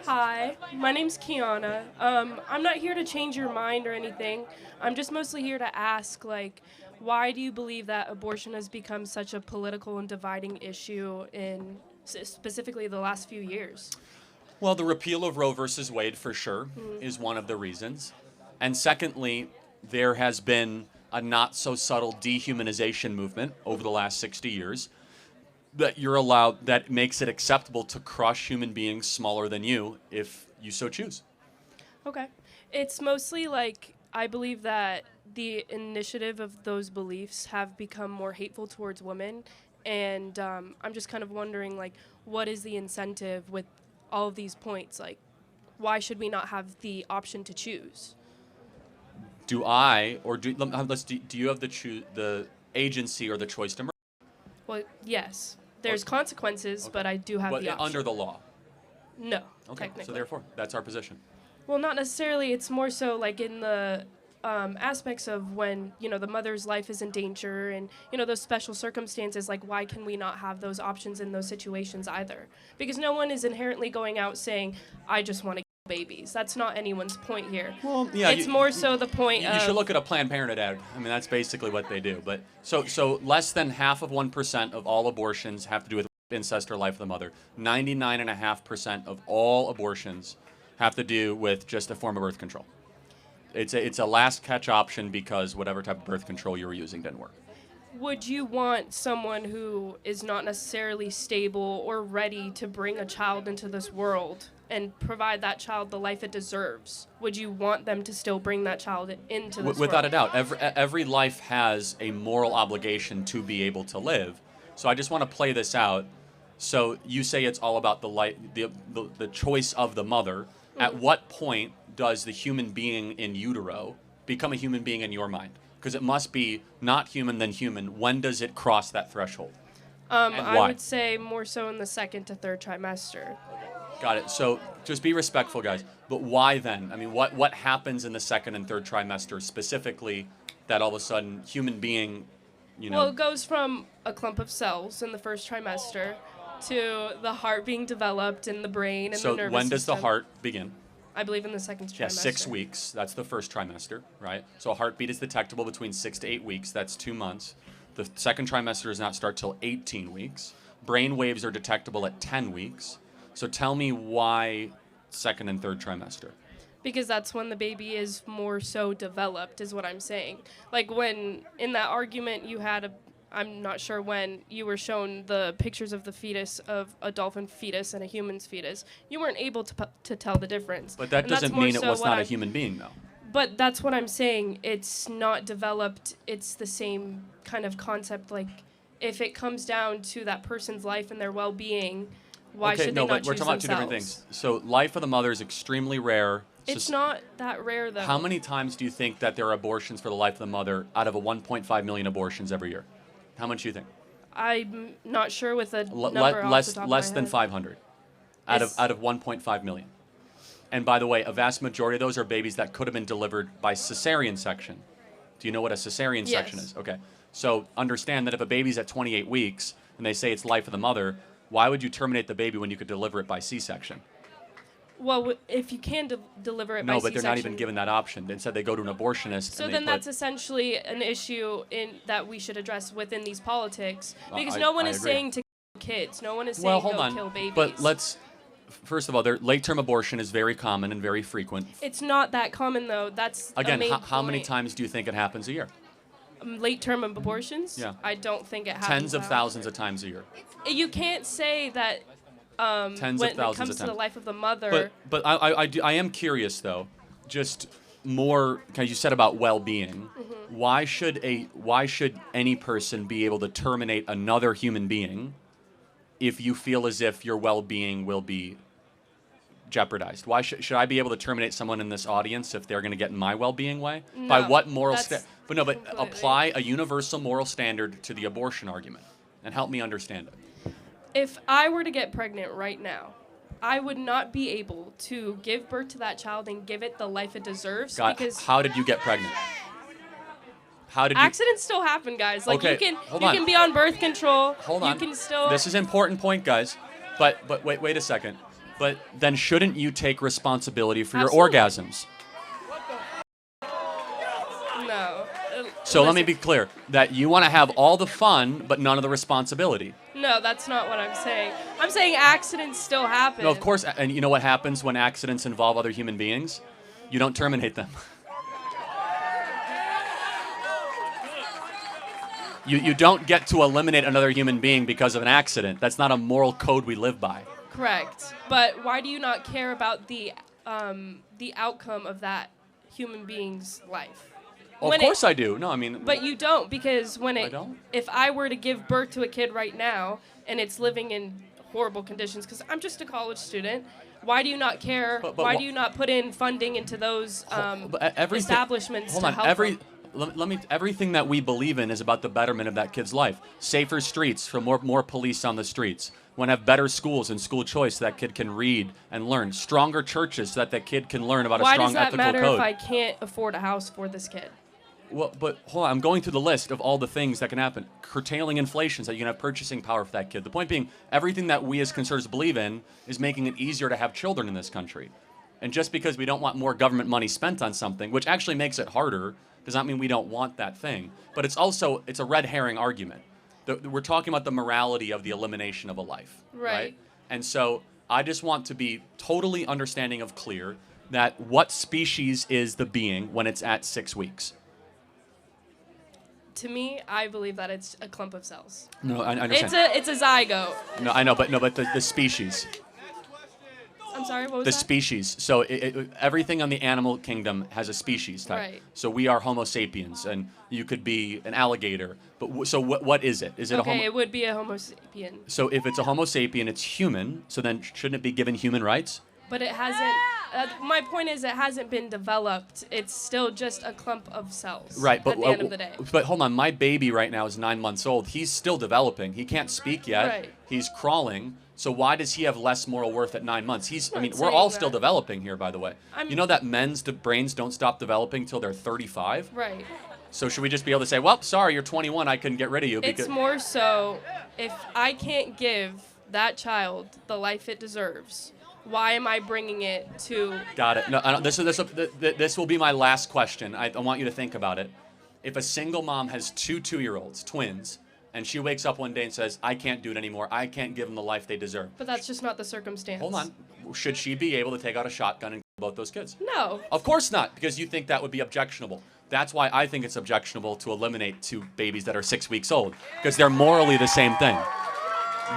Hi, my name's Kiana. I'm not here to change your mind or anything. I'm just mostly here to ask, why do you believe that abortion has become such a political and dividing issue in specifically the last few years? Well, the repeal of Roe versus Wade, for sure, is one of the reasons. And secondly, there has been a not so subtle dehumanization movement over the last 60 years that makes it acceptable to crush human beings smaller than you if you so choose. Okay. It's mostly I believe that the initiative of those beliefs have become more hateful towards women. And I'm just kind of wondering, what is the incentive with all of these points? Why should we not have the option to choose? Do I, or do, do you have the agency or the choice to murder? Well, yes. There's consequences, but I do have But the option. under the law? No, Okay, technically. so therefore, that's our position. Well, not necessarily. It's more so in the aspects of when, the mother's life is in danger and, those special circumstances, why can we not have those options in those situations either? Because no one is inherently going out saying, I just want to kill babies. That's not anyone's point here. Well, yeah, it's more so the point of... You should look at a Planned Parenthood ad. I mean, that's basically what they do. But so less than half of 1% of all abortions have to do with incest or life of the mother. 99.5% of all abortions have to do with just a form of birth control. It's a last catch option because whatever type of birth control you were using didn't work. Would you want someone who is not necessarily stable or ready to bring a child into this world and provide that child the life it deserves? Would you want them to still bring that child into this world? Without a doubt. Every life has a moral obligation to be able to live. So I just want to play this out. So you say it's all about the choice of the mother. Mm-hmm. At what point does the human being in utero become a human being in your mind? Because it must be not human than human. When does it cross that threshold? I would say more so in the second to third trimester. Got it. So just be respectful, guys. But why then? I mean, what happens in the second and third trimester specifically that all of a sudden human being, Well, it goes from a clump of cells in the first trimester to the heart being developed in the brain and the nervous system. So when does the heart begin? I believe in the second trimester. Yeah, 6 weeks. That's the first trimester, right? So a heartbeat is detectable between 6 to 8 weeks. That's 2 months. The second trimester does not start till 18 weeks. Brain waves are detectable at 10 weeks. So tell me why second and third trimester. Because that's when the baby is more so developed, is what I'm saying. When in that argument you had I'm not sure when you were shown the pictures of the fetus, of a dolphin fetus and a human's fetus, you weren't able to tell the difference. But that doesn't mean it was not a human being, though. But that's what I'm saying. It's not developed. It's the same kind of concept. If it comes down to that person's life and their well-being, why should they not choose we're talking about two different things. So life of the mother is extremely rare. It's not that rare, though. How many times do you think that there are abortions for the life of the mother out of a 1.5 million abortions every year? How much do you think? I'm not sure with a number off the top of my less than head. 500 out of 1.5 million. And by the way, a vast majority of those are babies that could have been delivered by cesarean section. Do you know what a cesarean section is? Okay. So understand that if a baby's at 28 weeks and they say it's life of the mother, why would you terminate the baby when you could deliver it by C-section? Well, if you can deliver it by No, C-section... but they're not even given that option. Instead, they go to an abortionist. So then that's essentially an issue that we should address within these politics. Because no one is saying to kill kids. No one is saying kill babies. But first of all, late-term abortion is very common and very frequent. It's not that common, though. That's Again, a main how many point. times do you think it happens a year? Late-term abortions? Yeah. I don't think it happens. Tens of thousands of times a year. You can't say that Tens when of thousands it comes of to the times. life of the mother. But I am curious, though, just more, because you said about well-being. Mm-hmm. Why should any person be able to terminate another human being if you feel as if your well-being will be jeopardized? Why should I be able to terminate someone in this audience if they're going to get in my well-being way? No, By what moral But completely. apply a universal moral standard to the abortion argument and help me understand it. If I were to get pregnant right now, I would not be able to give birth to that child and give it the life it deserves. Because how did you get pregnant? How did you... Accidents still happen, guys. Okay, you hold can on. be on birth control. Hold on. You can still... This is an important point, guys. But wait a second. But then shouldn't you take responsibility for Absolutely. your orgasms? No. So let me Listen, be clear that you want to have all the fun, but none of the responsibility. No, that's not what I'm saying. I'm saying accidents still happen. No, of course. And you know what happens when accidents involve other human beings? You don't terminate them. You don't get to eliminate another human being because of an accident. That's not a moral code we live by. Correct. But why do you not care about the outcome of that human being's life? Well, of course I do. No, I mean. But you don't, because I don't? if I were to give birth to a kid right now and it's living in horrible conditions, because I'm just a college student, why do you not care? But why do you not put in funding into those establishments Hold to on. help them? Everything that we believe in is about the betterment of that kid's life. Safer streets for more police on the streets. Want to have better schools and school choice so that kid can read and learn. Stronger churches so that that kid can learn about a strong ethical code. Why does that matter if I can't afford a house for this kid? Well, but hold on, I'm going through the list of all the things that can happen. Curtailing inflation so you can have purchasing power for that kid. The point being, everything that we as conservatives believe in is making it easier to have children in this country. And just because we don't want more government money spent on something, which actually makes it harder, does not mean we don't want that thing. But it's a red herring argument. We're talking about the morality of the elimination of a life. Right. And so I just want to be totally understanding of clear that what species is the being when it's at 6 weeks? To me, I believe that it's a clump of cells. No, I understand. It's a zygote. No, I know, but the species. I'm sorry, what was The that? species. So everything on the animal kingdom has a species type. Right. So we are Homo sapiens, and you could be an alligator. But so what is it? Is it a Homo? it would be a Homo sapien. So if it's a Homo sapien, it's human. So then shouldn't it be given human rights? But it hasn't. My point is, it hasn't been developed. It's still just a clump of cells. Right, but at the end of the day. But hold on, my baby right now is 9 months old. He's still developing. He can't speak yet. Right. He's crawling. So why does he have less moral worth at 9 months? I'm We're all saying still that. developing here, by the way. You know that men's brains don't stop developing till they're 35? Right. So should we just be able to say, well, sorry, you're 21, I couldn't get rid of you? It's more so, if I can't give that child the life it deserves, why am I bringing it to... Got it. No, this will be my last question. I want you to think about it. If a single mom has two 2-year-olds, twins, and she wakes up one day and says, I can't do it anymore, I can't give them the life they deserve. But that's just not the circumstance. Hold on. Should she be able to take out a shotgun and kill both those kids? No. Of course not, because you think that would be objectionable. That's why I think it's objectionable to eliminate 2 babies that are 6 weeks old, because they're morally the same thing.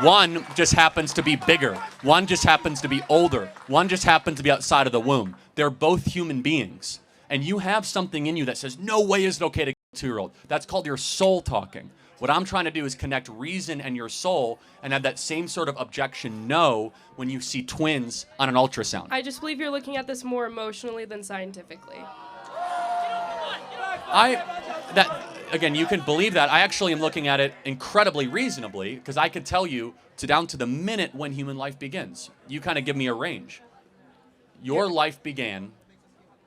One just happens to be bigger. One just happens to be older. One just happens to be outside of the womb. They're both human beings. And you have something in you that says, no way is it okay to kill a 2-year-old. That's called your soul talking. What I'm trying to do is connect reason and your soul and have that same sort of objection no when you see twins on an ultrasound. I just believe you're looking at this more emotionally than scientifically. Again, you can believe that. I actually am looking at it incredibly reasonably because I could tell you down to the minute when human life begins. You kind of give me a range. Your life began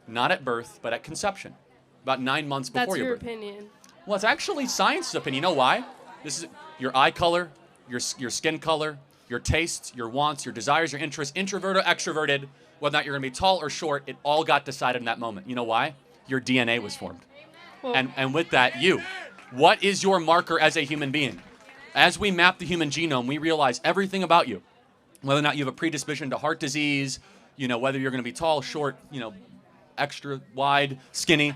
not at birth, but at conception, about 9 months before That's your your birth. opinion. Well, it's actually science's opinion. You know why? This is your eye color, your skin color, your tastes, your wants, your desires, your interests, introverted or extroverted, whether or not you're going to be tall or short, it all got decided in that moment. You know why? Your DNA was formed. Well, And with that, what is your marker as a human being? As we map the human genome, we realize everything about you. Whether or not you have a predisposition to heart disease, whether you're going to be tall, short, extra wide, skinny.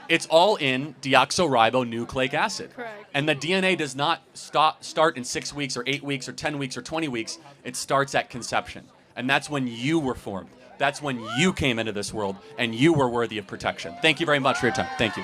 It's all in deoxyribonucleic acid. Correct. And the DNA does not start in 6 weeks or 8 weeks or 10 weeks or 20 weeks. It starts at conception. And that's when you were formed. That's when you came into this world and you were worthy of protection. Thank you very much for your time. Thank you.